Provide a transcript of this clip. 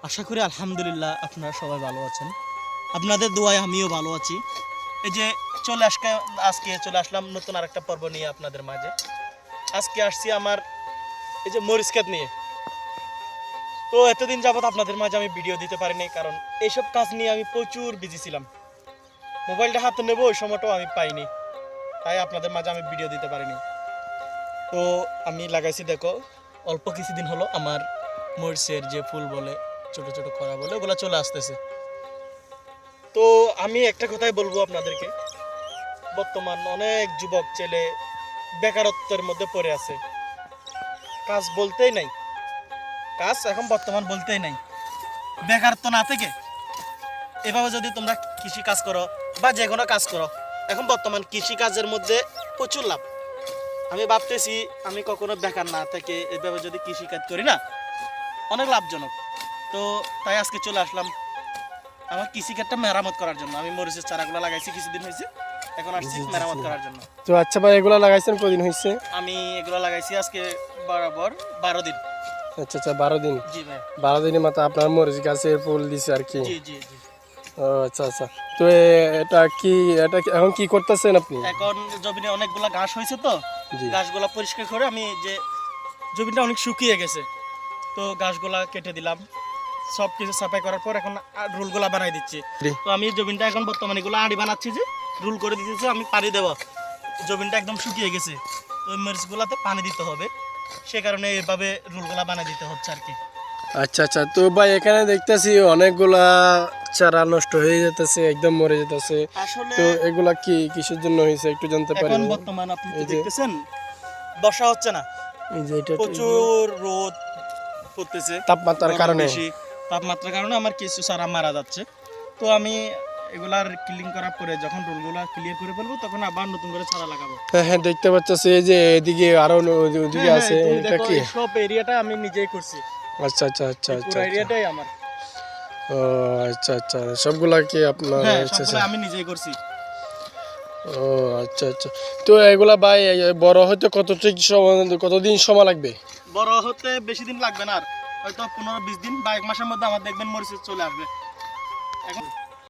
আশা করি আলহামদুলিল্লাহ আপনারা সবাই ভালো আছেন। আপনাদের দোয়ায় আমিও ভালো আছি। এই যে আজকে চলে আসলাম নতুন আরেকটা পর্ব নিয়ে আপনাদের মাঝে। আজকে আসছি আমার এই যে মরিচ ক্ষেত নিয়ে। তো এতদিন যাবত আপনাদের মাঝে আমি ভিডিও দিতে পারিনি, কারণ এইসব কাজ নিয়ে আমি প্রচুর বিজি ছিলাম। মোবাইলটা হাতে নেব ওই সময়টাও আমি পাইনি, তাই আপনাদের মাঝে আমি ভিডিও দিতে পারিনি। তো আমি লাগাইছি, দেখো অল্প কিছুদিন হলো আমার মরিচের যে ফুল বলে, ছোট ছোট খরা বলে, ওগুলো চলে আসতেছে। তো আমি একটা কথাই বলবো আপনাদেরকে, বর্তমান অনেক যুবক ছেলে বেকারত্বের মধ্যে পড়ে আছে, কাজ বলতেই নাই, কাজ এখন বর্তমান বলতেই নাই। বেকারত্ব না থেকে এভাবে যদি তোমরা কৃষি কাজ করো বা যে কোনো কাজ করো, এখন বর্তমান কৃষি কাজের মধ্যে প্রচুর লাভ। আমি ভাবতেছি আমি কখনো বেকার না থেকে এভাবে যদি কৃষি কাজ করি না, অনেক লাভজনক। তো তাই আজকে চলে আসলাম আমার কৃষিক্ষেতটা মেরামত করার জন্য। আমি মরিচের চারাগুলো লাগাইছি, কিছুদিন হয়েছে, এখন আসছি মেরামত করার জন্য। তো আচ্ছা ভাই, এগুলো লাগাইছেন কদিন হয়েছে? আমি এগুলো লাগাইছি আজকে বরাবর 12 দিন। আচ্ছা আচ্ছা, 12 দিন। জি ভাই, 12 দিনের মাথা আপনার মরিচ গাছের ফুল দিছে আর কি? জি জি জি। ও আচ্ছা আচ্ছা। তো এটা এখন কি করতেছেন আপনি? এখন জমিনে অনেকগুলা ঘাস হয়েছে, তো ঘাসগুলা পরিষ্কার করে আমি যে জমিটা অনেক শুকিয়ে গেছে, তো ঘাসগুলা কেটে দিলাম, সব কিছু সাফাই করার পর এখন রুলগুলা বানাই দিচ্ছি। তো আমি জমিনটা এখন বর্তমানে এগুলো আড়ি বানাচ্ছি, যে রুল করে দিতেছি আমি পানি দেব। জমিনটা একদম শুকিয়ে গেছে, তো ওই মরিচগুলাতে পানি দিতে হবে, সে কারণে এভাবে রুলগুলা বানাই দিতে হচ্ছে আর কি। আচ্ছা আচ্ছা। তো ভাই এখানে দেখতেছি অনেকগুলা চারা নষ্ট হয়ে যেতেছে, একদম মরে যেতেছে। আসলে তো এগুলা কি কিসের জন্য হয়েছে একটু জানতে পারি? এখন বর্তমান আপনি তো দেখতেছেন বর্ষা হচ্ছে না, এই যে এটা প্রচুর রোদ পড়তেছে, তাপমাত্রার কারণে, তাপমাত্রার কারণে আমার কিছু চারা মারা যাচ্ছে। তো আমি এগুলার ক্লিন করার পরে যখন রোলগুলা ক্লিয়ার করে ফেলবো, তখন আবার নতুন করে চারা লাগাবো। হ্যাঁ হ্যাঁ, দেখতে পাচ্ছি এই যে এদিকে আরো ওদিকে আছে, এটা কি সব এরিয়াটা আমি নিজেই করছি। আচ্ছা আচ্ছা আচ্ছা পুরো এরিয়াটাই আমার। ও আচ্ছা আচ্ছা, সবগুলা কি আপনার? হ্যাঁ, সবগুলো আমি নিজেই করছি। ও আচ্ছা আচ্ছা। তো এগুলা ভাই বড় হতে কতদিন সময় লাগবে? বড় হতে বেশি দিন লাগবে না, আর হয়তো 15-20 দিন বা 1 মাসের মধ্যে আমার দেখবেন মরিচ চলে আসবে। এখন